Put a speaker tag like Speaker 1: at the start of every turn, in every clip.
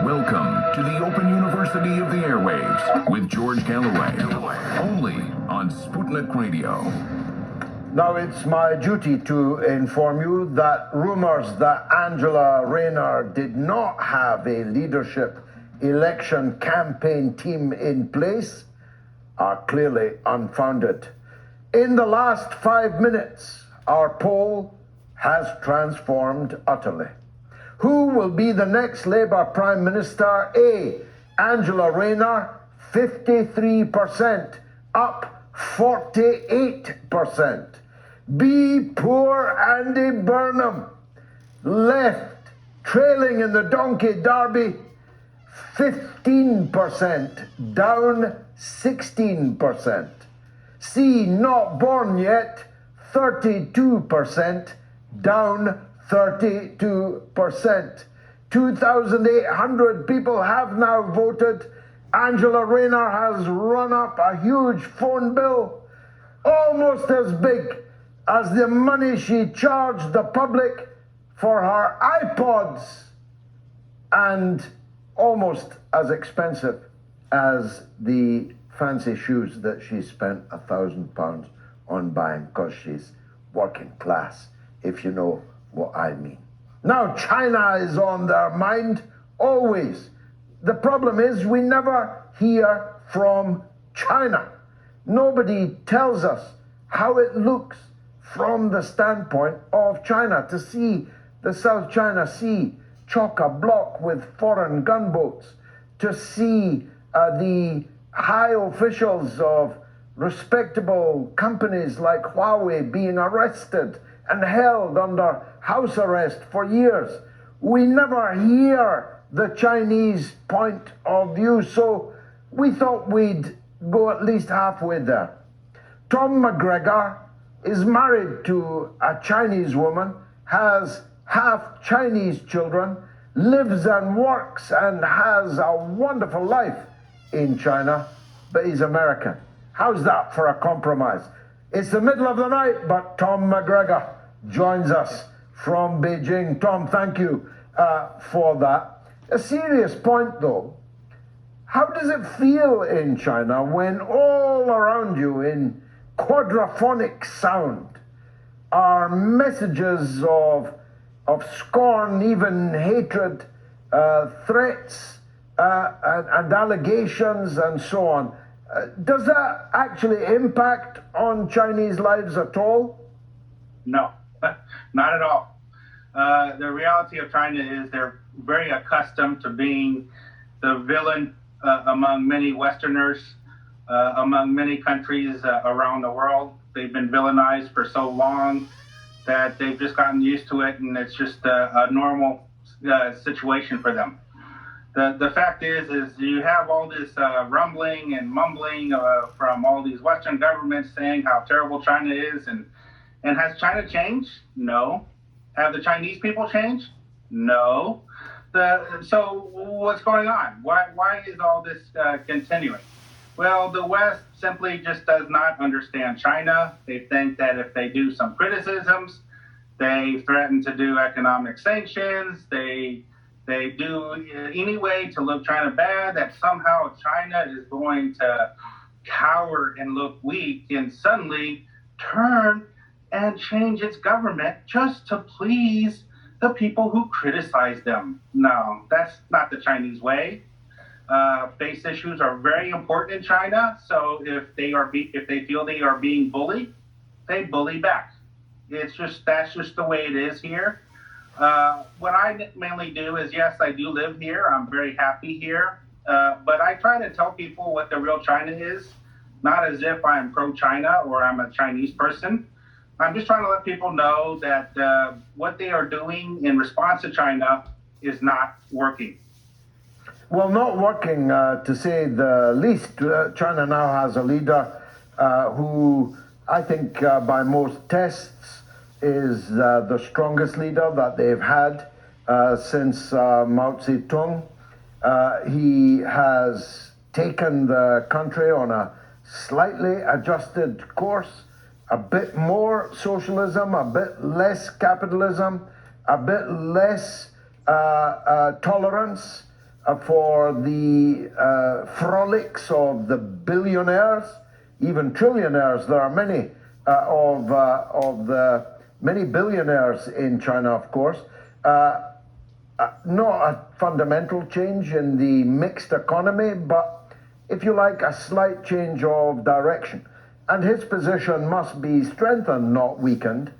Speaker 1: Welcome to the Open University of the Airwaves with Gearge Galloway, only on Sputnik Radio.
Speaker 2: Now, it's my duty to inform you that rumors that Angela Rayner did not have a leadership election campaign team in place are clearly unfounded. In the last 5 minutes, our poll has transformed utterly. Who will be the next Labour Prime Minister? A. Angela Rayner, 53%, up 48%. B. Poor Andy Burnham, left, trailing in the Donkey Derby, 15%, down 16%. C. Not born yet, 32%, down 32%. 2,800 people have now voted. Angela Rayner has run up a huge phone bill, almost as big as the money she charged the public for her iPods, and almost as expensive as the fancy shoes that she spent £1,000 on buying, because she's working class, if you know what I mean. Now, China is on their mind, always. The problem is we never hear from China. Nobody tells us how it looks from the standpoint of China. To see the South China Sea chock-a-block with foreign gunboats, to see the high officials of respectable companies like Huawei being arrested and held under house arrest for years. We never hear the Chinese point of view, so we thought we'd go at least halfway there. Tom McGregor is married to a Chinese woman, has half Chinese children, lives and works and has a wonderful life in China, but he's American. How's that for a compromise? It's the middle of the night, but Tom McGregor joins us from Beijing. Tom, thank you for that. A serious point, though. How does it feel in China when all around you in quadraphonic sound are messages of scorn, even hatred, threats, and allegations and so on? Does that actually impact on Chinese lives at all?
Speaker 3: No, not at all. The reality of China is they're very accustomed to being the villain among many Westerners, among many countries around the world. They've been villainized for so long that they've just gotten used to it, and it's just a normal situation for them. The fact is you have all this rumbling and mumbling from all these Western governments saying how terrible China is, and has China changed? No. Have the Chinese people changed? No. So what's going on? Why is all this continuing? Well, the West simply just does not understand China. They think that if they do some criticisms, they threaten to do economic sanctions, they do any way to look China bad, that somehow China is going to cower and look weak and suddenly turn and change its government just to please the people who criticize them. No, that's not the Chinese way. Base issues are very important in China, so if they feel they are being bullied, they bully back. That's just the way it is here. What I mainly do is, yes, I do live here. I'm very happy here, but I try to tell people what the real China is, not as if I'm pro-China or I'm a Chinese person. I'm just trying to let people know that what they are doing in response to China is not working.
Speaker 2: Well, not working, to say the least. China now has a leader who I think by most tests is the strongest leader that they've had since Mao Zedong. He has taken the country on a slightly adjusted course, a bit more socialism, a bit less capitalism, a bit less tolerance, for the frolics of the billionaires, even trillionaires. There are many of the many billionaires in China, of course. Not a fundamental change in the mixed economy, but if you like, a slight change of direction. And his position must be strengthened, not weakened,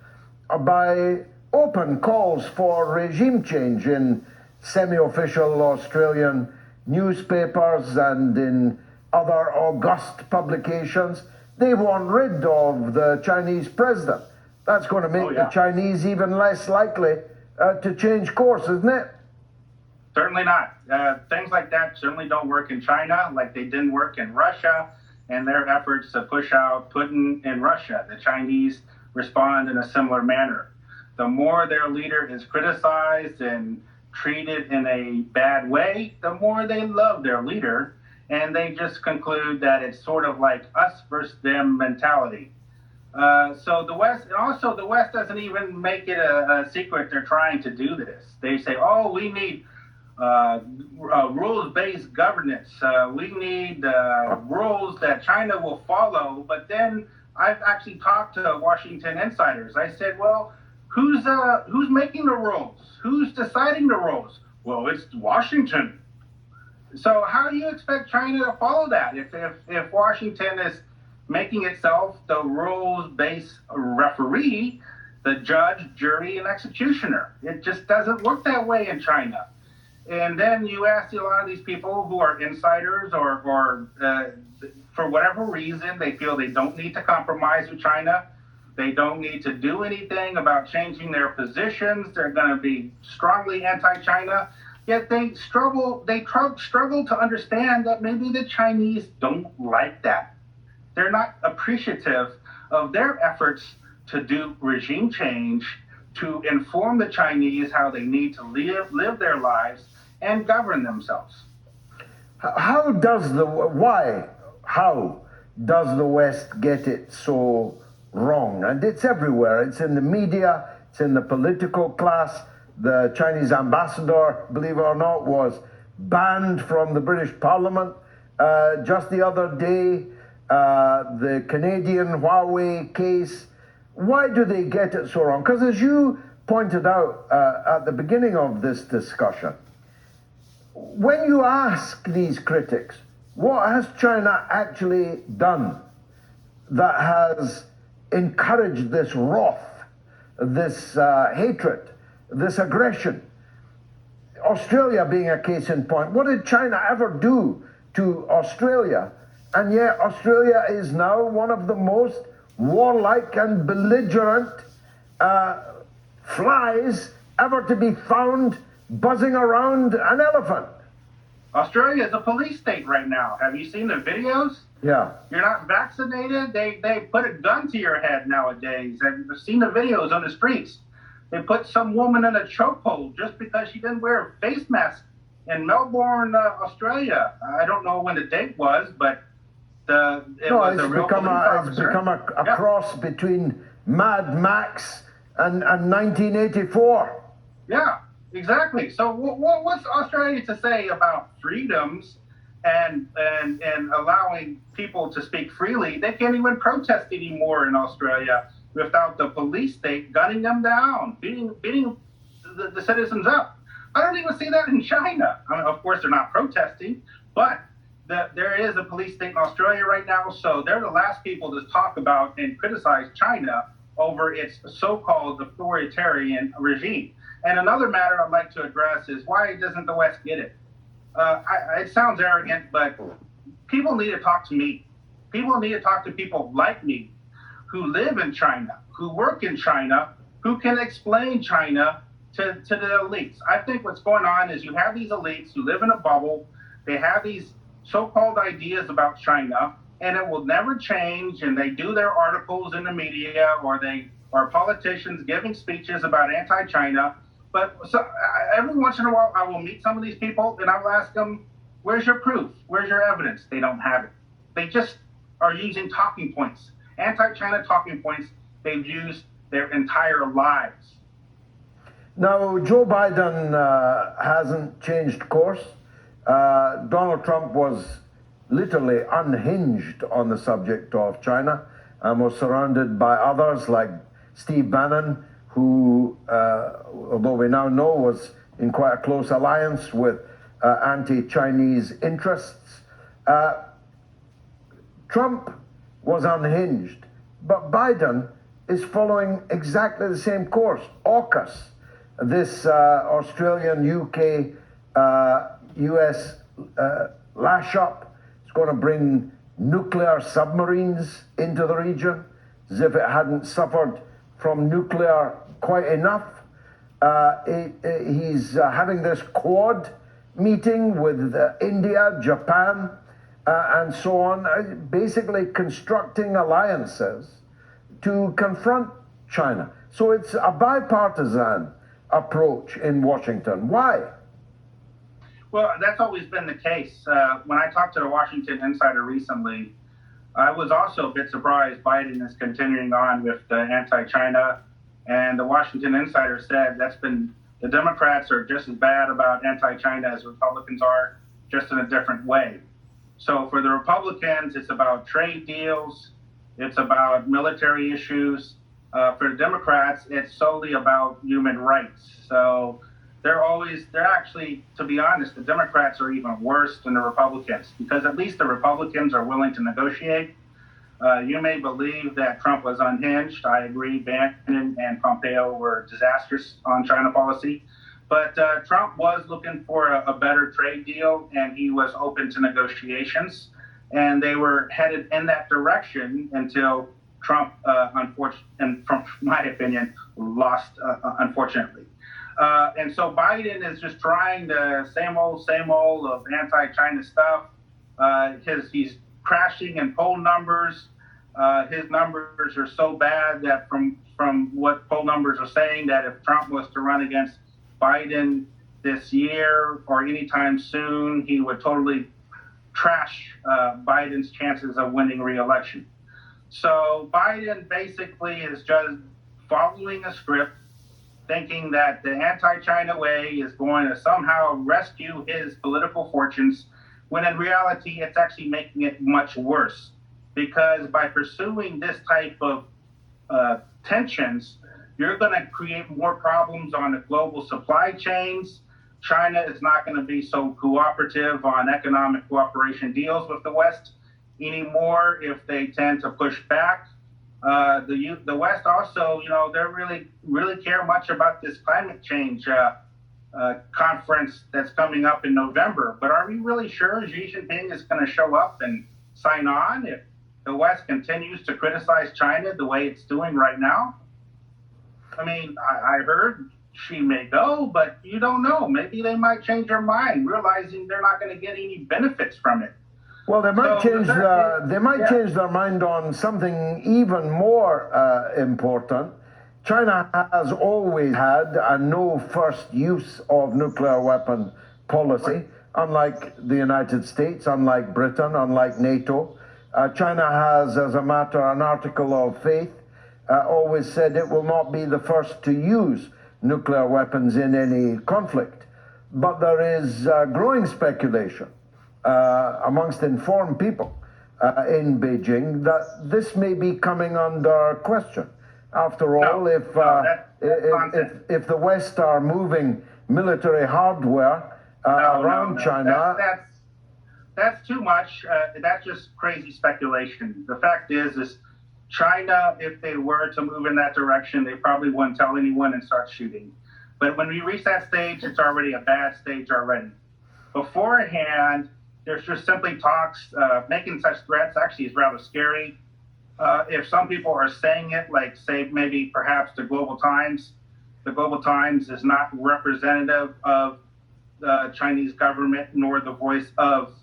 Speaker 2: by open calls for regime change in semi-official Australian newspapers and in other august publications. They want rid of the Chinese president. That's going to make the Chinese even less likely to change course, isn't it?
Speaker 3: Certainly not. Things like that certainly don't work in China, like they didn't work in Russia, and their efforts to push out Putin in Russia. The Chinese respond in a similar manner. The more their leader is criticized and treated in a bad way, the more they love their leader, and they just conclude that it's sort of like us versus them mentality. So the West, and also the West doesn't even make it a secret they're trying to do this. They say, oh, we need rules-based governance. We need rules that China will follow. But then I've actually talked to Washington insiders. I said, well, who's making the rules? Who's deciding the rules? Well, it's Washington. So how do you expect China to follow that if Washington is making itself the rules-based referee, the judge, jury, and executioner? It just doesn't work that way in China. And then you ask a lot of these people who are insiders or for whatever reason, they feel they don't need to compromise with China. They don't need to do anything about changing their positions. They're going to be strongly anti-China. Yet they struggle to understand that maybe the Chinese don't like that. They're not appreciative of their efforts to do regime change, to inform the Chinese how they need to live their lives and govern themselves.
Speaker 2: How does the West get it so wrong? And it's everywhere. It's in the media, it's in the political class. The Chinese ambassador, believe it or not, was banned from the British Parliament just the other day. The Canadian Huawei case. Why do they get it so wrong? Because as you pointed out at the beginning of this discussion, when you ask these critics, what has China actually done that has encouraged this wrath, this hatred, this aggression? Australia being a case in point. What did China ever do to Australia? And yet Australia is now one of the most warlike and belligerent flies ever to be found buzzing around an elephant.
Speaker 3: Australia is a police state right now. Have you seen the videos?
Speaker 2: Yeah.
Speaker 3: You're not vaccinated, they put a gun to your head nowadays. I've seen the videos on the streets. They put some woman in a chokehold just because she didn't wear a face mask in Melbourne, Australia. I don't know when the date was, but it's become a cross between Mad Max and 1984. Yeah, exactly. So what's Australia to say about freedoms and allowing people to speak freely? They can't even protest anymore in Australia without the police state gunning them down, beating the citizens up. I don't even see that in China. I mean, of course, they're not protesting, but there is a police state in Australia right now, so they're the last people to talk about and criticize China over its so-called authoritarian regime. And another matter I'd like to address is, why doesn't the West get it? It sounds arrogant, but people need to talk to me. People need to talk to people like me who live in China, who work in China, who can explain China to the elites. I think what's going on is you have these elites who live in a bubble. They have these so-called ideas about China, and it will never change, and they do their articles in the media, or they are politicians giving speeches about anti-China. But every once in a while, I will meet some of these people, and I will ask them, where's your proof? Where's your evidence? They don't have it. They just are using talking points, anti-China talking points they've used their entire lives.
Speaker 2: Now, Joe Biden hasn't changed course. Donald Trump was literally unhinged on the subject of China and was surrounded by others like Steve Bannon, who, although we now know, was in quite a close alliance with anti-Chinese interests. Trump was unhinged, but Biden is following exactly the same course. AUKUS, this Australian, UK, US lash up, is going to bring nuclear submarines into the region, as if it hadn't suffered from nuclear quite enough. He's having this Quad meeting with India, Japan, and so on, basically constructing alliances to confront China. So it's a bipartisan approach in Washington. Why?
Speaker 3: Well, that's always been the case. When I talked to the Washington Insider recently, I was also a bit surprised Biden is continuing on with the anti-China. And the Washington Insider said the Democrats are just as bad about anti-China as Republicans are, just in a different way. So for the Republicans, it's about trade deals, it's about military issues. For the Democrats, it's solely about human rights. So they're actually, to be honest, the Democrats are even worse than the Republicans, because at least the Republicans are willing to negotiate. You may believe that Trump was unhinged. I agree, Bannon and Pompeo were disastrous on China policy. But Trump was looking for a better trade deal, and he was open to negotiations. And they were headed in that direction until Trump, and from my opinion, lost, unfortunately. And so Biden is just trying the same old of anti-China stuff. He's crashing in poll numbers. His numbers are so bad that from what poll numbers are saying, that if Trump was to run against Biden this year or anytime soon, he would totally trash Biden's chances of winning re-election. So Biden basically is just following a script, thinking that the anti-China way is going to somehow rescue his political fortunes, when in reality, it's actually making it much worse. Because by pursuing this type of tensions, you're going to create more problems on the global supply chains. China is not going to be so cooperative on economic cooperation deals with the West anymore if they tend to push back. The West also, they really care much about this climate change conference that's coming up in November. But are we really sure Xi Jinping is going to show up and sign on if the West continues to criticize China the way it's doing right now? I mean, I heard she may go, but you don't know. Maybe they might change their mind, realizing they're not going to get any benefits from it.
Speaker 2: Well, they might change their mind on something even more important. China has always had a no first use of nuclear weapon policy, unlike the United States, unlike Britain, unlike NATO. China has, as a matter, an article of faith, always said it will not be the first to use nuclear weapons in any conflict. But there is growing speculation amongst informed people in Beijing that this may be coming under question. After all, if the West are moving military hardware around China...
Speaker 3: That's too much. That's just crazy speculation. The fact is China, if they were to move in that direction, they probably wouldn't tell anyone and start shooting. But when we reach that stage, it's already a bad stage already. Beforehand, there's just simply talks. Making such threats actually is rather scary. If some people are saying it, like, say, maybe perhaps the Global Times is not representative of the Chinese government nor the voice of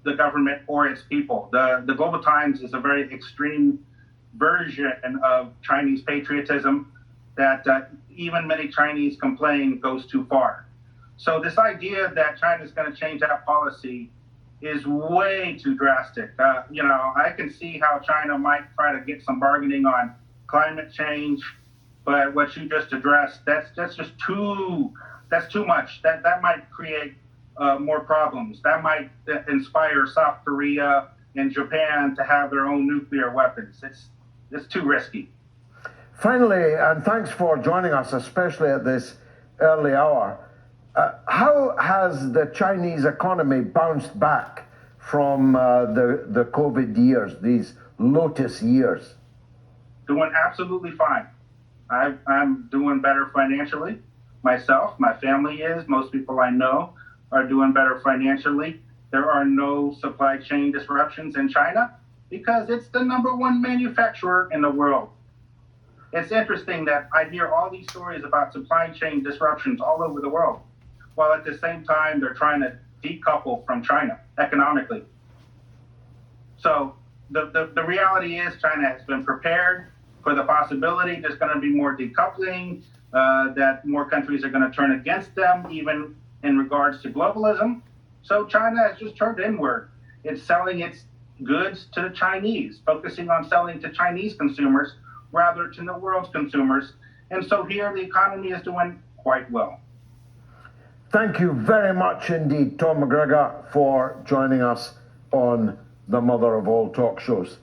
Speaker 3: the government or its people. The Global Times is a very extreme version of Chinese patriotism that even many Chinese complain goes too far. So this idea that China is going to change that policy is way too drastic. I can see how China might try to get some bargaining on climate change, but what you just addressed, that's too much. That might create more problems. That might inspire South Korea and Japan to have their own nuclear weapons. It's too risky.
Speaker 2: Finally, and thanks for joining us, especially at this early hour, how has the Chinese economy bounced back from the COVID years, these lotus years?
Speaker 3: Doing absolutely fine. I'm doing better financially. Myself, my family is, most people I know are doing better financially. There are no supply chain disruptions in China because it's the #1 manufacturer in the world. It's interesting that I hear all these stories about supply chain disruptions all over the world, while at the same time they're trying to decouple from China economically. So the reality is China has been prepared for the possibility there's going to be more decoupling, that more countries are going to turn against them, even in regards to globalism. So China has just turned inward. It's selling its goods to the Chinese, focusing on selling to Chinese consumers rather than the world's consumers. And so here the economy is doing quite well.
Speaker 2: Thank you very much indeed, Tom McGregor, for joining us on the mother of all talk shows.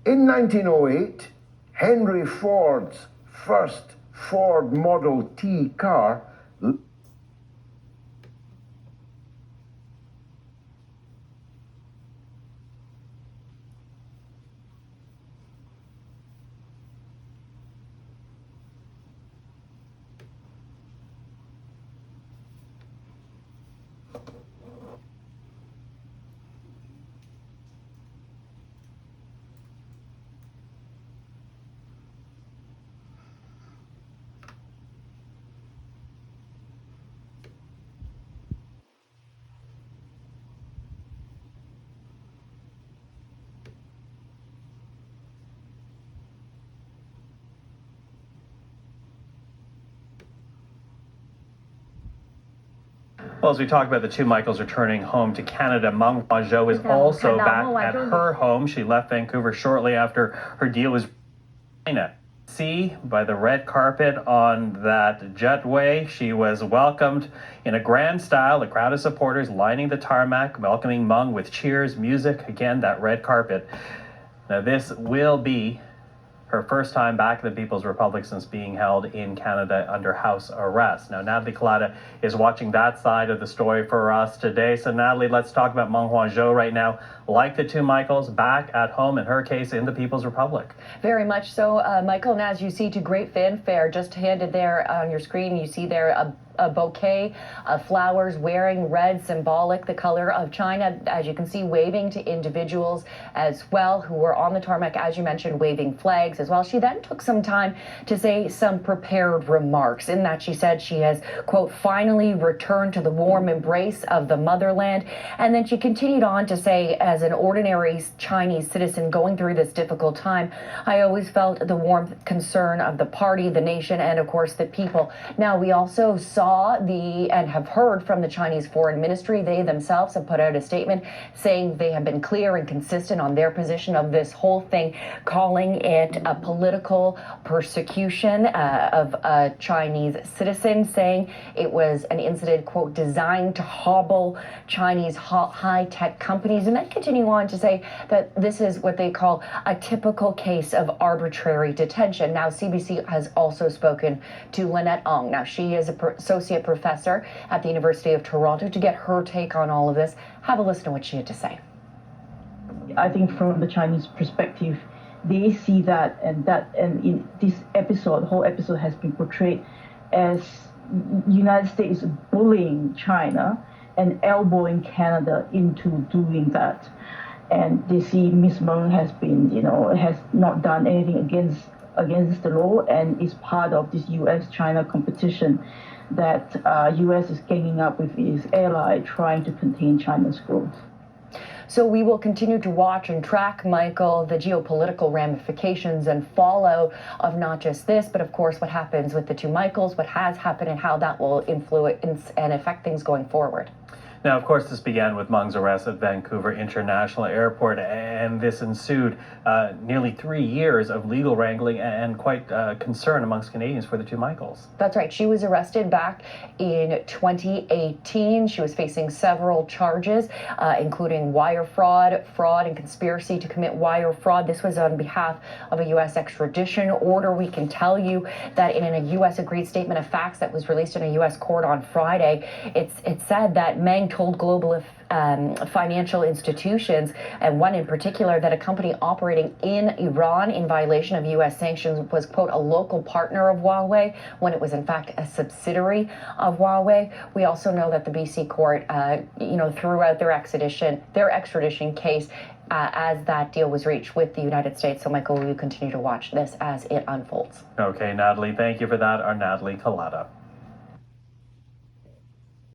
Speaker 2: In 1908, Henry Ford's first Ford Model T car
Speaker 4: Well, as we talk about the two Michaels returning home to Canada, Meng Wanzhou is also back at her home. She left Vancouver shortly after her deal was China. See by the red carpet on that jetway, she was welcomed in a grand style. A crowd of supporters lining the tarmac, welcoming Meng with cheers, music, again, that red carpet. Now, this will be her first time back in the People's Republic since being held in Canada under house arrest. Now, Natalie Collada is watching that side of the story for us today. So, Natalie, let's talk about Meng Wanzhou right now. Like the two Michaels, back at home, in her case, in the People's Republic.
Speaker 5: Very much so, Michael. And as you see, to great fanfare, just handed there on your screen, you see there a bouquet of flowers wearing red, symbolic, the color of China, as you can see, waving to individuals as well who were on the tarmac, as you mentioned, waving flags as well. She then took some time to say some prepared remarks. In that, she said she has, quote, finally returned to the warm embrace of the motherland. And then she continued on to say, as an ordinary Chinese citizen going through this difficult time, I always felt the warm concern of the party, the nation, and of course the people. Now, we also saw and have heard from the Chinese Foreign Ministry. They themselves have put out a statement saying they have been clear and consistent on their position of this whole thing, calling it a political persecution of a Chinese citizen, saying it was an incident, quote, designed to hobble Chinese high-tech companies, and then continue on to say that this is what they call a typical case of arbitrary detention. Now, CBC has also spoken to Lynette Ong. Now, she is a associate professor at the University of Toronto, to get her take on all of this. Have a listen to what she had to say.
Speaker 6: I think from the Chinese perspective, they see that and in this episode, the whole episode has been portrayed as United States bullying China and elbowing Canada into doing that. And they see Miss Meng has been, has not done anything against the law and is part of this U.S.-China competition that U.S. is ganging up with its ally trying to contain China's growth.
Speaker 5: So we will continue to watch and track, Michael, the geopolitical ramifications and fallout of not just this, but of course what happens with the two Michaels, what has happened, and how that will influence and affect things going forward.
Speaker 4: Now, of course, this began with Meng's arrest at Vancouver International Airport, and this ensued nearly 3 years of legal wrangling and quite concern amongst Canadians for the two Michaels.
Speaker 5: That's right. She was arrested back in 2018. She was facing several charges, including wire fraud, and conspiracy to commit wire fraud. This was on behalf of a U.S. extradition order. We can tell you that in a U.S. agreed statement of facts that was released in a U.S. court on Friday, it said that Meng told global financial institutions, and one in particular, that a company operating in Iran in violation of U.S. sanctions was, quote, a local partner of Huawei, when it was in fact a subsidiary of Huawei. We also know that the BC court, threw out their extradition case as that deal was reached with the United States. So, Michael, will you continue to watch this as it unfolds?
Speaker 4: Okay, Natalie, thank you for that. Our Natalie Collada.